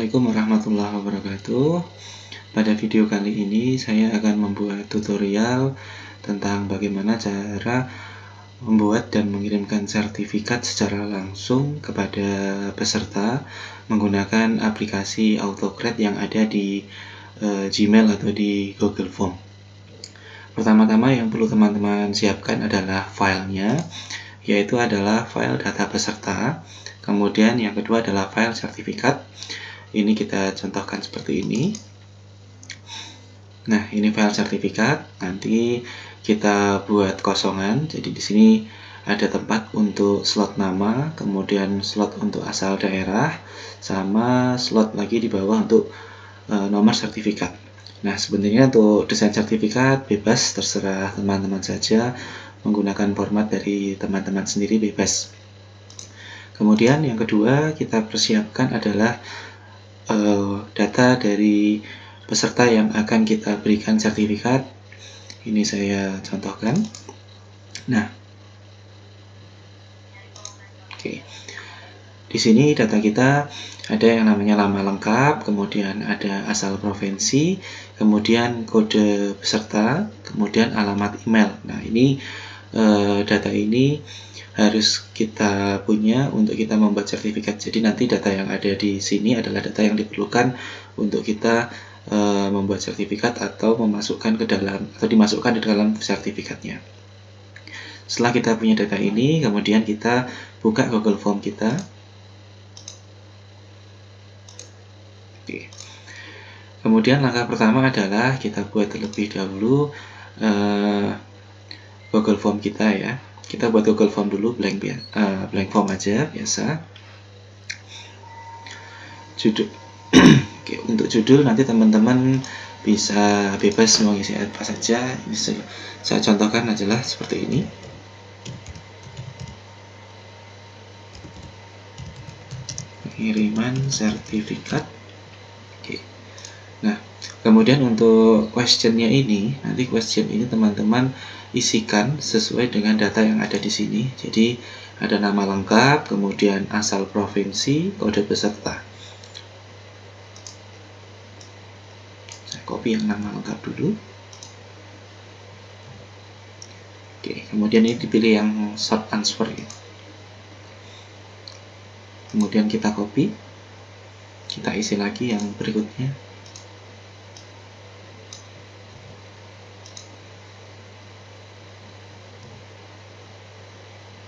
Assalamualaikum warahmatullahi wabarakatuh. Pada video kali ini saya akan membuat tutorial tentang bagaimana cara membuat dan mengirimkan sertifikat secara langsung kepada peserta menggunakan aplikasi AutoCred yang ada di Gmail atau di Google Form. Pertama-tama yang perlu teman-teman siapkan adalah filenya, yaitu adalah file data peserta. Kemudian yang kedua adalah file sertifikat. Ini kita contohkan seperti ini. Nah, ini file sertifikat. Nanti kita buat kosongan. Jadi di sini ada tempat untuk slot nama, kemudian slot untuk asal daerah, sama slot lagi di bawah untuk nomor sertifikat. Nah, sebenarnya untuk desain sertifikat bebas, terserah teman-teman saja, menggunakan format dari teman-teman sendiri bebas. Kemudian yang kedua kita persiapkan adalah data dari peserta yang akan kita berikan sertifikat. Ini saya contohkan. Nah, oke. Di sini data kita ada yang namanya nama lengkap, kemudian ada asal provinsi, kemudian kode peserta, kemudian alamat email. Nah, ini data ini harus kita punya untuk kita membuat sertifikat. Jadi nanti data yang ada di sini adalah data yang diperlukan untuk kita membuat sertifikat atau memasukkan ke dalam atau dimasukkan di dalam sertifikatnya. Setelah kita punya data ini, kemudian kita buka Google Form kita. Oke. Kemudian langkah pertama adalah kita buat terlebih dahulu Google Form kita ya. Kita buat Google Form dulu, blank form aja biasa. Judul. Oke, untuk judul nanti teman-teman bisa bebas mau isi apa saja. Ini saya contohkan adalah seperti ini. Pengiriman sertifikat. Oke. Nah, kemudian untuk questionnya ini, nanti question ini teman-teman isikan sesuai dengan data yang ada di sini. Jadi ada nama lengkap, kemudian asal provinsi, kode peserta. Saya copy yang nama lengkap dulu. Oke, kemudian ini dipilih yang short answer ya. Kemudian kita copy, kita isi lagi yang berikutnya.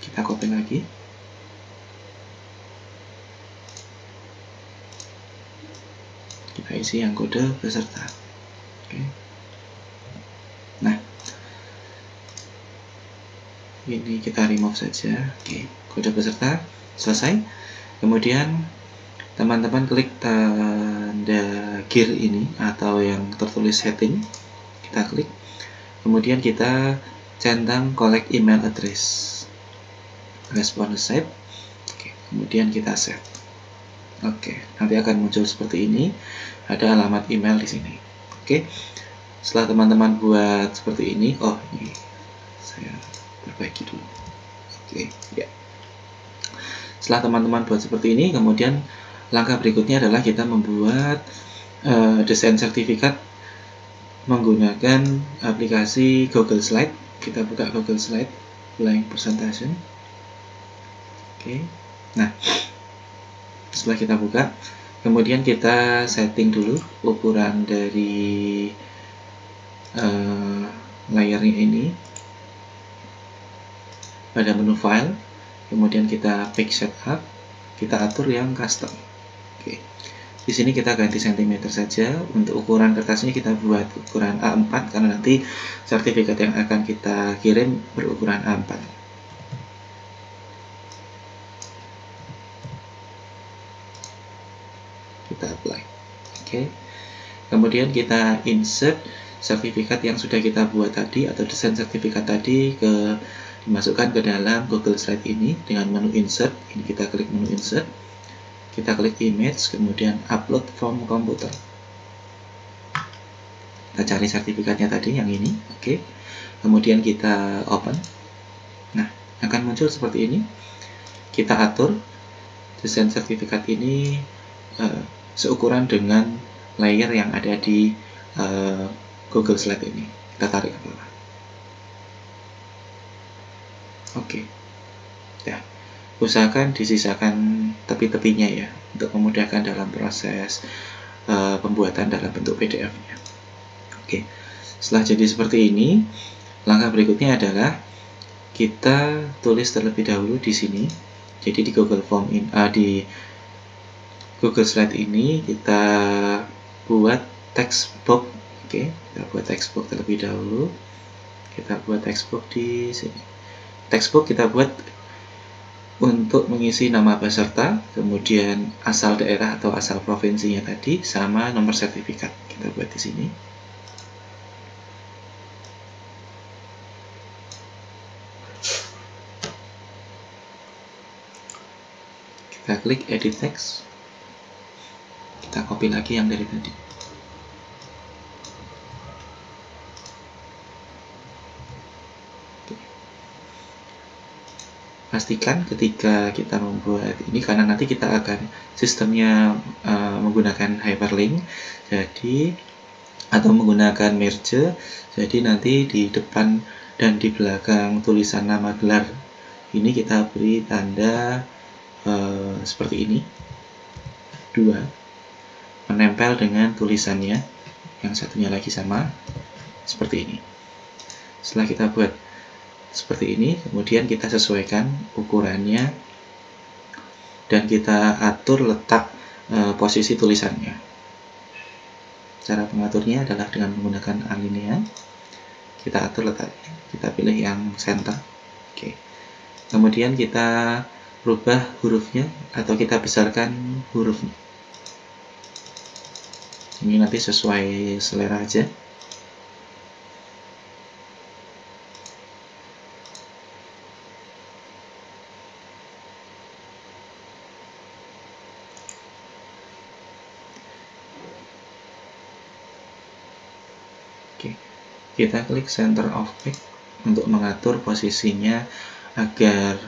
Kita copy lagi. Kita isi yang kode peserta. Oke. Nah, ini kita remove saja. Oke, kode peserta selesai. Kemudian teman-teman klik tanda gear ini atau yang tertulis setting. Kita klik. Kemudian kita centang collect email address. Respon save. Oke, kemudian kita save. Oke, nanti akan muncul seperti ini. Ada alamat email di sini. Oke. Setelah teman-teman buat seperti ini, ini saya perbaiki dulu. Oke, ya. Setelah teman-teman buat seperti ini, kemudian langkah berikutnya adalah kita membuat desain sertifikat menggunakan aplikasi Google Slide. Kita buka Google Slide, blank presentation. Oke. Nah, setelah kita buka, kemudian kita setting dulu ukuran dari layarnya ini pada menu file. Kemudian kita pick setup, kita atur yang custom. Oke. Di sini kita ganti cm saja. Untuk ukuran kertasnya kita buat ukuran A4 karena nanti sertifikat yang akan kita kirim berukuran A4. Kita apply. Oke. Kemudian kita insert sertifikat yang sudah kita buat tadi atau desain sertifikat tadi dimasukkan ke dalam Google Slide ini dengan menu insert. Ini kita klik menu insert. Kita klik image, kemudian upload from computer. Kita cari sertifikatnya tadi yang ini. Oke. Kemudian kita open. Nah, akan muncul seperti ini. Kita atur desain sertifikat ini seukuran dengan layer yang ada di Google Slide ini. Kita tarik ke bawah. Oke. Ya. Usahakan disisakan tepi-tepinya ya, untuk memudahkan dalam proses pembuatan dalam bentuk PDF-nya. Oke. Setelah jadi seperti ini, langkah berikutnya adalah kita tulis terlebih dahulu di sini. Jadi di Google Form ini, di Google Slide ini kita buat text box. Oke, kita buat text box terlebih dahulu. Kita buat text box di sini. Text box kita buat untuk mengisi nama peserta, kemudian asal daerah atau asal provinsinya tadi, sama nomor sertifikat. Kita buat di sini. Kita klik edit text. Kita copy lagi yang dari tadi. Pastikan ketika kita membuat ini, karena nanti kita akan sistemnya menggunakan hyperlink, jadi atau menggunakan merge, jadi nanti di depan dan di belakang tulisan nama gelar ini kita beri tanda seperti ini, 2 menempel dengan tulisannya, yang satunya lagi sama seperti ini. Setelah kita buat seperti ini, kemudian kita sesuaikan ukurannya dan kita atur letak posisi tulisannya. Cara pengaturnya adalah dengan menggunakan alinea. Kita atur letaknya, kita pilih yang center. Oke. Kemudian kita rubah hurufnya atau kita besarkan hurufnya. Ini nanti sesuai selera aja. Oke, kita klik center of text untuk mengatur posisinya agar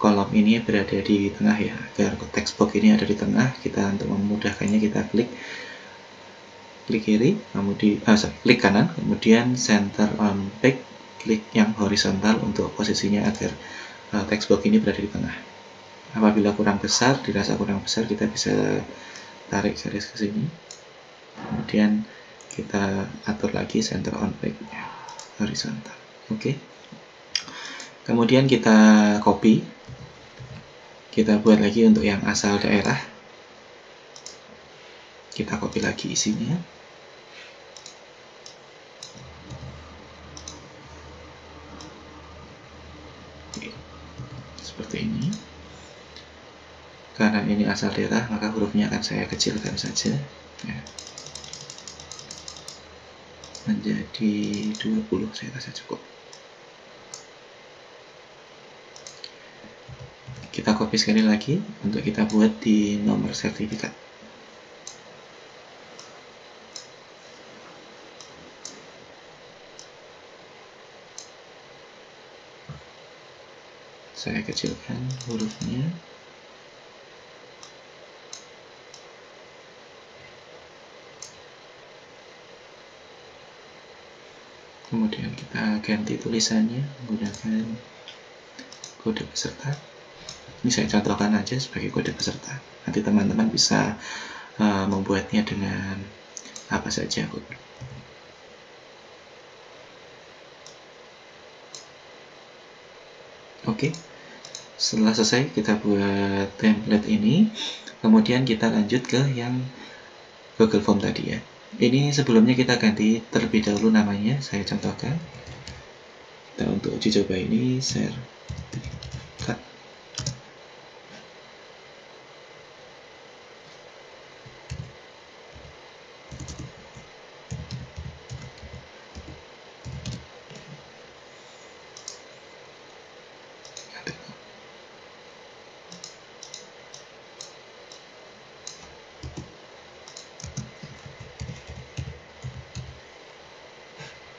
kolom ini berada di tengah ya, agar text box ini ada di tengah. Kita untuk memudahkannya kita klik kiri, kemudian klik kanan, kemudian center on back, klik yang horizontal untuk posisinya agar text box ini berada di tengah. Apabila kurang besar, dirasa kurang besar, kita bisa tarik garis ke sini, kemudian kita atur lagi center on back horizontal. Oke. Kemudian kita copy, kita buat lagi untuk yang asal daerah, kita copy lagi isinya. Oke. Seperti ini. Karena ini asal daerah, maka hurufnya akan saya kecilkan saja ya, menjadi 20, saya rasa cukup. Kita copy sekali lagi untuk kita buat di nomor sertifikat. Saya kecilkan hurufnya. Kemudian kita ganti tulisannya menggunakan kode peserta. Ini saya contohkan aja sebagai kode peserta. Nanti teman-teman bisa membuatnya dengan apa saja. Oke. Setelah selesai kita buat template ini, kemudian kita lanjut ke yang Google Form tadi ya. Ini sebelumnya kita ganti terlebih dahulu namanya, saya contohkan. Kita untuk uji coba ini share cut.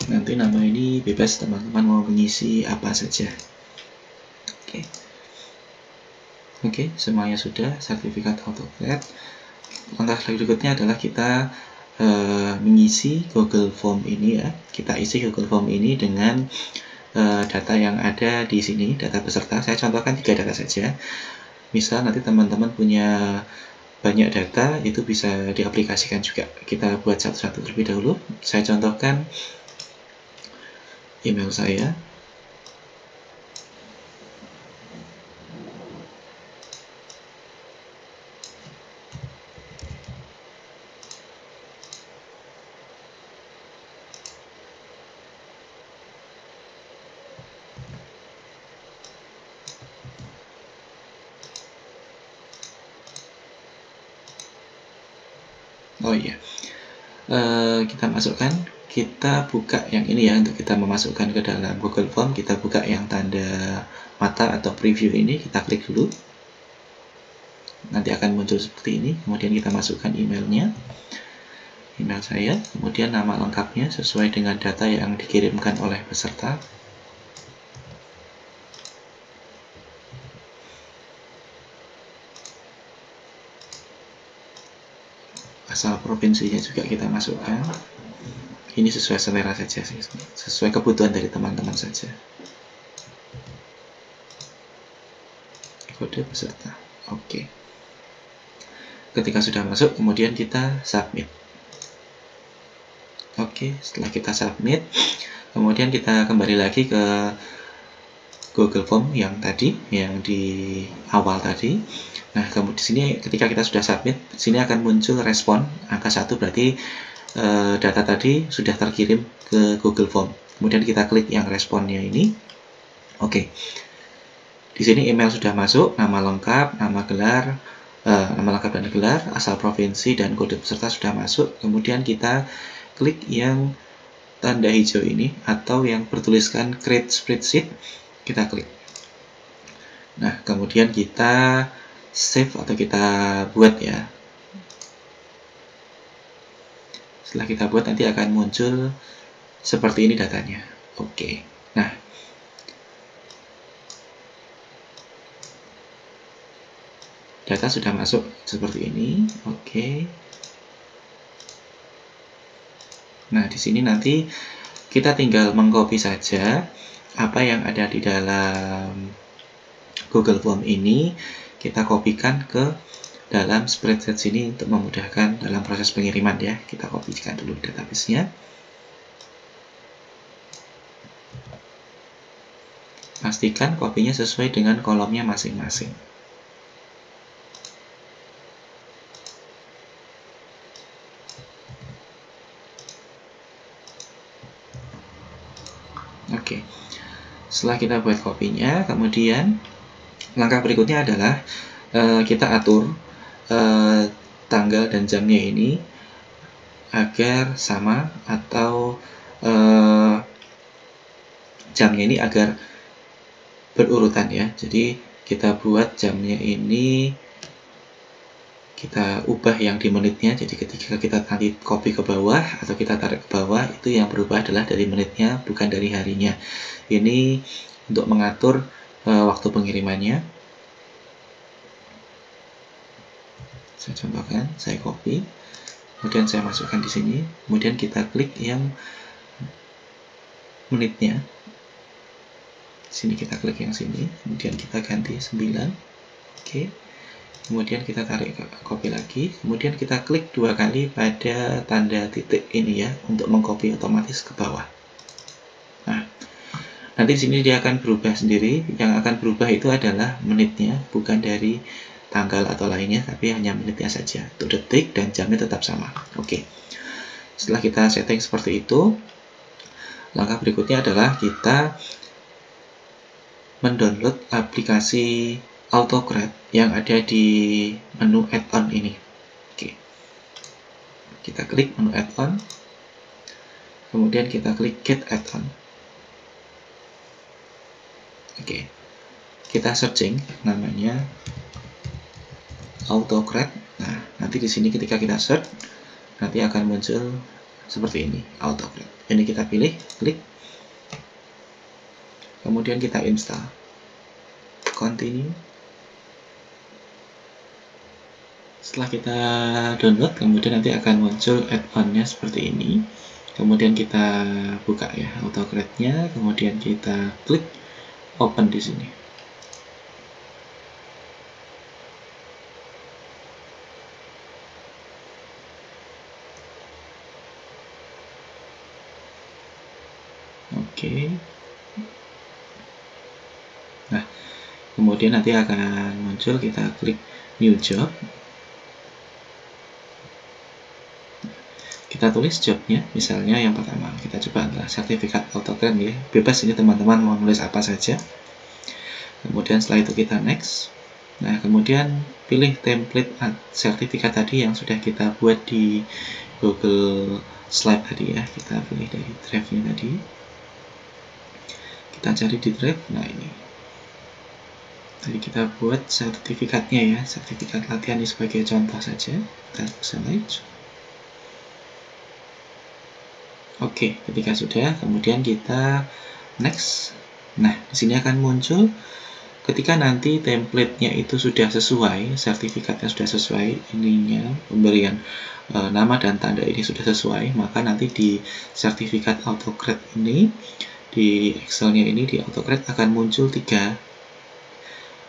Nanti nama ini bebas, teman-teman mau mengisi apa saja. Oke, semuanya sudah, sertifikat AutoCAD. langkah berikutnya adalah kita mengisi Google Form ini ya. Kita isi Google Form ini dengan data yang ada di sini, data peserta. Saya contohkan 3 data saja. Misal nanti teman-teman punya banyak data, itu bisa diaplikasikan juga. Kita buat satu-satu terlebih dahulu. Saya contohkan email saya. Oh iya, kita masukkan, kita buka yang ini ya, untuk kita memasukkan ke dalam Google Form. Kita buka yang tanda mata atau preview ini, kita klik dulu. Nanti akan muncul seperti ini. Kemudian kita masukkan emailnya, email saya, kemudian nama lengkapnya sesuai dengan data yang dikirimkan oleh peserta. Asal provinsinya juga kita masukkan. Ini sesuai selera saja sih, sesuai kebutuhan dari teman-teman saja. Kode peserta, oke. Ketika sudah masuk, kemudian kita submit. Oke, setelah kita submit, kemudian kita kembali lagi ke Google Form yang tadi, yang di awal tadi. Nah, kemudian di sini ketika kita sudah submit, di sini akan muncul respon angka 1, berarti data tadi sudah terkirim ke Google Form. Kemudian kita klik yang responnya ini. Oke. Di sini email sudah masuk, nama lengkap, nama lengkap dan gelar, asal provinsi dan kode peserta sudah masuk. Kemudian kita klik yang tanda hijau ini atau yang bertuliskan Create Spreadsheet, kita klik. Nah, kemudian kita save atau kita buat ya. Setelah kita buat, nanti akan muncul seperti ini datanya. Oke. Nah, data sudah masuk seperti ini. Oke. Nah, di sini nanti kita tinggal mengcopy saja apa yang ada di dalam Google Form ini, kita kopikan ke dalam spreadsheet sini untuk memudahkan dalam proses pengiriman ya. Kita kopikan dulu database-nya. Pastikan kopinya sesuai dengan kolomnya masing-masing. Oke. Setelah kita buat kopinya, kemudian langkah berikutnya adalah kita atur tanggal dan jamnya ini agar sama, atau jamnya ini agar berurutan ya. Jadi kita buat jamnya ini, kita ubah yang di menitnya. Jadi ketika kita nanti copy ke bawah atau kita tarik ke bawah, itu yang berubah adalah dari menitnya, bukan dari harinya. Ini untuk mengatur waktu pengirimannya. Saya contohkan, saya copy, kemudian saya masukkan di sini, kemudian kita klik yang menitnya. Sini kita klik yang sini, kemudian kita ganti 9. Oke. Kemudian kita tarik copy lagi, kemudian kita klik 2 kali pada tanda titik ini ya, untuk mengcopy otomatis ke bawah. Nah, nanti di sini dia akan berubah sendiri. Yang akan berubah itu adalah menitnya, bukan dari tanggal atau lainnya, tapi hanya menitnya saja. Untuk detik dan jamnya tetap sama. Oke. Setelah kita setting seperti itu, langkah berikutnya adalah kita mendownload aplikasi Autocrat yang ada di menu add-on ini. Oke. Kita klik menu add-on, kemudian kita klik get add-on. Oke. Kita searching namanya Autocrat. Nah, nanti di sini ketika kita search, nanti akan muncul seperti ini, Autocrat. Ini kita pilih, klik, kemudian kita install, continue. Setelah kita download, kemudian nanti akan muncul add-on-nya seperti ini. Kemudian kita buka ya AutoCAD-nya, kemudian kita klik open di sini. Oke. Nah, kemudian nanti akan muncul, kita klik new job. Kita tulis jobnya, misalnya yang pertama kita coba adalah sertifikat AutoCAD ya. Bebas ini teman-teman mau nulis apa saja. Kemudian setelah itu kita next. Nah, kemudian pilih template sertifikat tadi yang sudah kita buat di Google Slide tadi ya. Kita pilih dari drive-nya tadi. Kita cari di drive. Nah, ini. Tadi kita buat sertifikatnya ya, sertifikat latihan ini sebagai contoh saja. Kita select. Oke, ketika sudah, kemudian kita next. Nah, di sini akan muncul ketika nanti template-nya itu sudah sesuai, sertifikatnya sudah sesuai, ininya pemberian nama dan tanda ini sudah sesuai, maka nanti di sertifikat AutoCAD ini, di Excel-nya ini, di AutoCAD akan muncul 3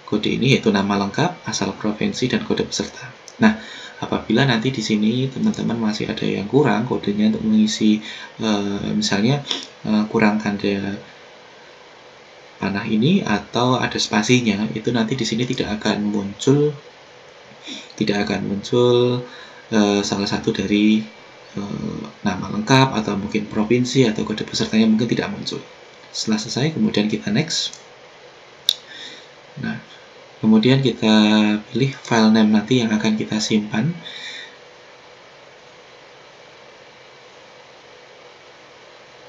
kode ini, yaitu nama lengkap, asal provinsi, dan kode peserta. Nah, apabila nanti di sini teman-teman masih ada yang kurang kodenya untuk mengisi, misalnya kurang tanda panah ini atau ada spasinya, itu nanti di sini tidak akan muncul salah satu dari nama lengkap atau mungkin provinsi atau kode pesertanya mungkin tidak muncul. Setelah selesai, kemudian kita next. Nah, kemudian kita pilih file name nanti yang akan kita simpan.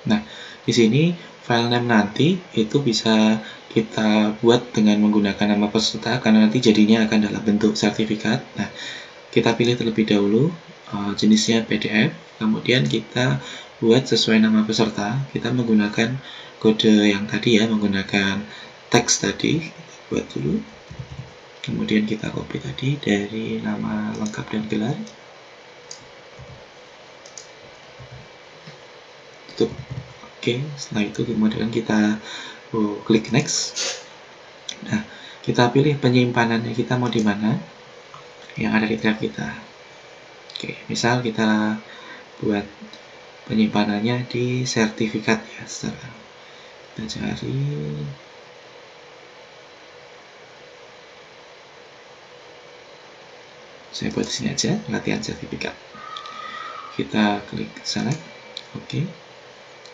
Nah, di sini file name nanti itu bisa kita buat dengan menggunakan nama peserta karena nanti jadinya akan dalam bentuk sertifikat. Nah, kita pilih terlebih dahulu jenisnya PDF, kemudian kita buat sesuai nama peserta. Kita menggunakan kode yang tadi ya, menggunakan teks tadi. Kita buat dulu. Kemudian kita copy tadi dari nama lengkap dan gelar. Tutup. Oke, setelah itu kemudian kita klik next. Nah, kita pilih penyimpanannya kita mau di mana, yang ada di drive kita. Oke, misal kita buat penyimpanannya di sertifikat ya, sekarang kita cari. Saya buat di sini aja, latihan sertifikat. Kita klik select, oke.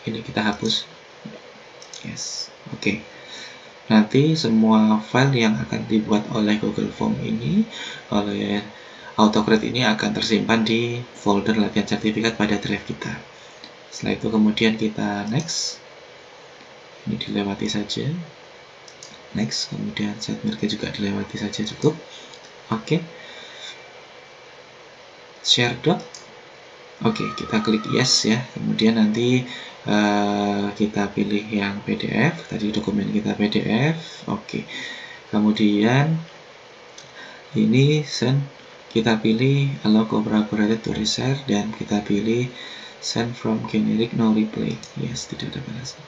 Ini kita hapus, yes, oke. Nanti semua file yang akan dibuat oleh Google Form ini, oleh AutoCAD ini akan tersimpan di folder latihan sertifikat pada drive kita. Setelah itu kemudian kita next. Ini dilewati saja. Next, kemudian set merge juga dilewati saja cukup. Oke. Share doc. Oke, kita klik yes ya. Kemudian nanti kita pilih yang PDF. Tadi dokumen kita PDF. Oke. Kemudian ini send. Kita pilih allow collaborator to reshare dan kita pilih send from generic no reply. Yes, tidak ada balasan.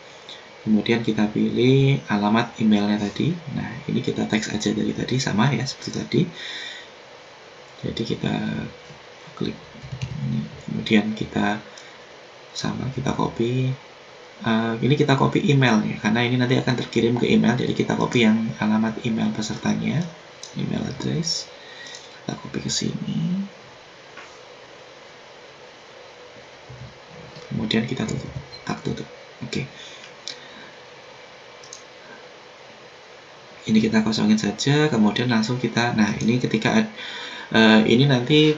Kemudian kita pilih alamat emailnya tadi. Nah, ini kita teks aja dari tadi, sama ya seperti tadi. Jadi kita klik ini, kemudian kita copy. Ini kita copy email ya, karena ini nanti akan terkirim ke email. Jadi kita copy yang alamat email pesertanya, email address. Kita copy ke sini. Kemudian kita tutup, tutup. Oke. Ini kita kosongin saja, kemudian langsung kita, nah ini ketika ini nanti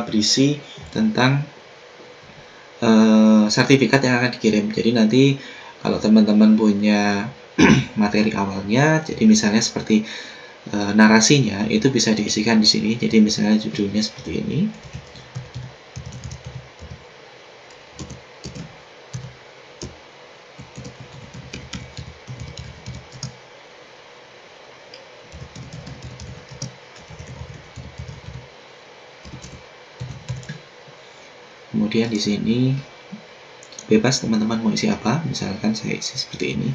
berisi tentang sertifikat yang akan dikirim. Jadi nanti kalau teman-teman punya materi awalnya, jadi misalnya seperti narasinya itu bisa diisikan di sini. Jadi misalnya judulnya seperti ini. Kemudian di sini bebas teman-teman mau isi apa, misalkan saya isi seperti ini.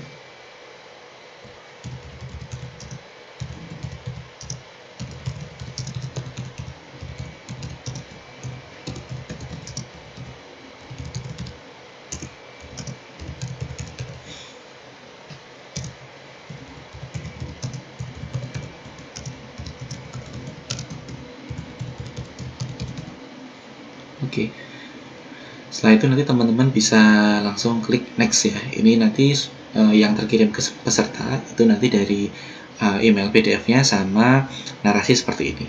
Oke. Setelah itu nanti teman-teman bisa langsung klik next ya. Ini nanti yang terkirim ke peserta itu nanti dari email PDF-nya sama narasi seperti ini.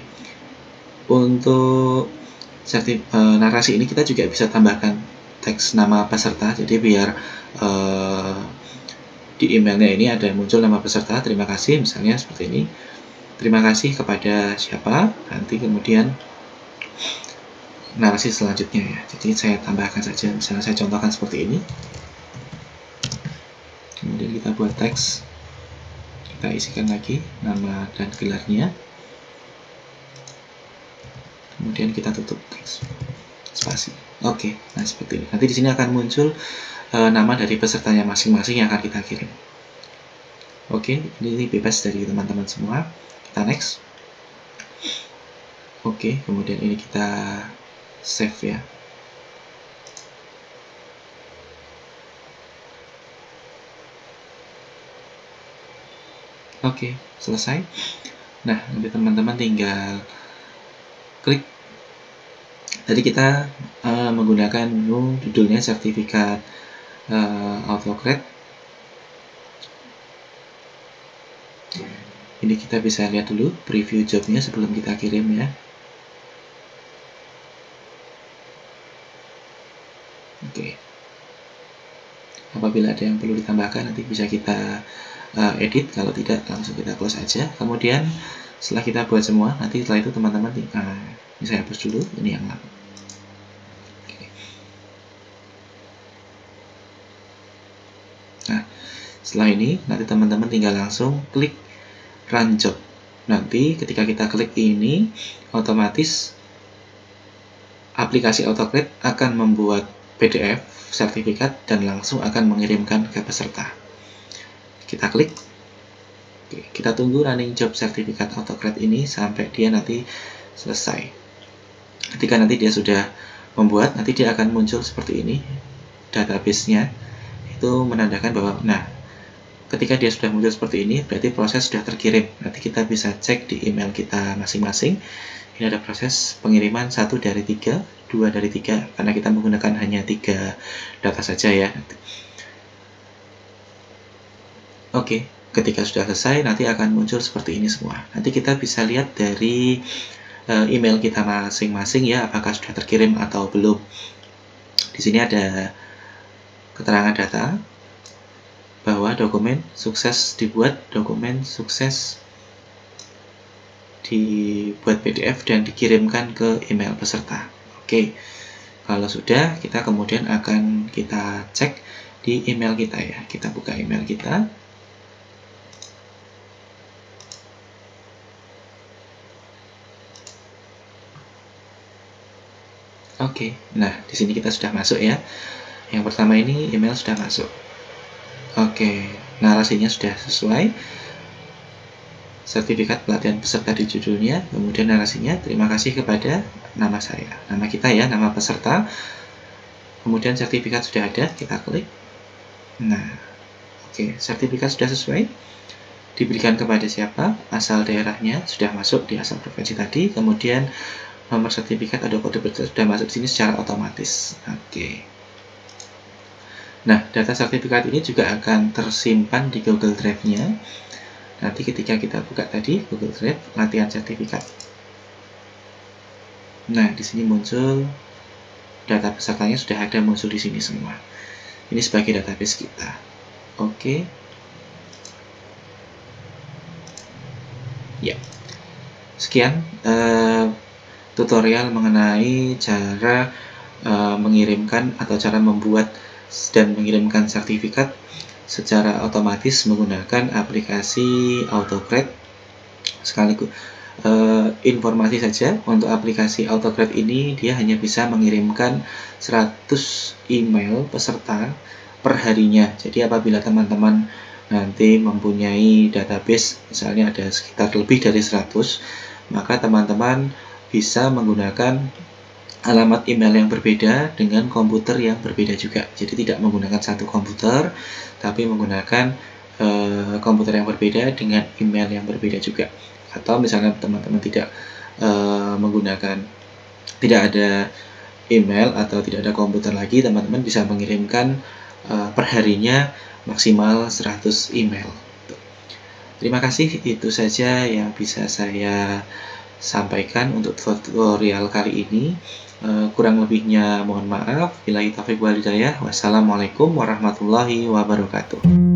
Untuk narasi ini kita juga bisa tambahkan teks nama peserta, jadi biar di emailnya ini ada muncul nama peserta, terima kasih misalnya seperti ini, terima kasih kepada siapa, nanti kemudian narasi selanjutnya ya. Jadi saya tambahkan saja, misalnya saya contohkan seperti ini. Kemudian kita buat teks, kita isikan lagi nama dan gelarnya. Kemudian kita tutup teks spasi. Oke, nah seperti ini. Nanti di sini akan muncul nama dari pesertanya masing-masing yang akan kita kirim. Oke, ini bebas dari teman-teman semua. Kita next. Oke, kemudian ini kita save ya. Oke, selesai. Nah, nanti teman-teman tinggal klik. Tadi kita menggunakan menu judulnya sertifikat AutoCred. Ini kita bisa lihat dulu preview jobnya sebelum kita kirim ya. Oke. Apabila ada yang perlu ditambahkan nanti bisa kita edit, kalau tidak langsung kita close aja. Kemudian setelah kita buat semua, nanti setelah itu teman-teman ini saya hapus dulu, ini yang lama. Oke. Nah, setelah ini nanti teman-teman tinggal langsung klik run job. Nanti ketika kita klik ini, otomatis aplikasi AutoCred akan membuat PDF sertifikat dan langsung akan mengirimkan ke peserta. Kita klik. Oke, kita tunggu running job sertifikat AutoCred ini sampai dia nanti selesai. Ketika nanti dia sudah membuat, nanti dia akan muncul seperti ini database-nya. Itu menandakan bahwa ketika dia sudah muncul seperti ini, berarti proses sudah terkirim. Nanti kita bisa cek di email kita masing-masing. Ini ada proses pengiriman 1 dari 3, 2 dari 3, karena kita menggunakan hanya 3 data saja ya. Oke, ketika sudah selesai, nanti akan muncul seperti ini semua. Nanti kita bisa lihat dari email kita masing-masing ya, apakah sudah terkirim atau belum. Di sini ada keterangan data bahwa dokumen sukses dibuat, dokumen sukses dibuat PDF dan dikirimkan ke email peserta. Oke, kalau sudah, kita kemudian akan kita cek di email kita ya. Kita buka email kita. Oke, nah di sini kita sudah masuk ya. Yang pertama ini email sudah masuk. Oke, narasinya sudah sesuai. Sertifikat pelatihan peserta di judulnya, kemudian narasinya terima kasih kepada nama saya, nama kita ya, nama peserta. Kemudian sertifikat sudah ada, kita klik. Nah, oke, sertifikat sudah sesuai. Diberikan kepada siapa, asal daerahnya sudah masuk di asal provinsi tadi, kemudian nomor sertifikat atau kode berkas sudah masuk di sini secara otomatis. Oke. Nah, data sertifikat ini juga akan tersimpan di Google Drive-nya. Nanti ketika kita buka tadi Google Drive latihan sertifikat. Nah, di sini muncul data pesertanya sudah ada muncul di sini semua. Ini sebagai database kita. Oke. Ya. Sekian tutorial mengenai cara mengirimkan atau cara membuat dan mengirimkan sertifikat secara otomatis menggunakan aplikasi AutoCred sekaligus informasi saja, untuk aplikasi AutoGrade ini dia hanya bisa mengirimkan 100 email peserta per harinya. Jadi apabila teman-teman nanti mempunyai database, misalnya ada sekitar lebih dari 100, maka teman-teman bisa menggunakan alamat email yang berbeda dengan komputer yang berbeda juga. Jadi tidak menggunakan satu komputer, tapi menggunakan komputer yang berbeda dengan email yang berbeda juga. Atau misalnya teman-teman tidak ada email atau tidak ada komputer lagi, teman-teman bisa mengirimkan perharinya maksimal 100 email. Terima kasih, itu saja yang bisa saya sampaikan untuk tutorial kali ini. Kurang lebihnya mohon maaf. Billahi taufiq wal hidayah. Wassalamualaikum warahmatullahi wabarakatuh.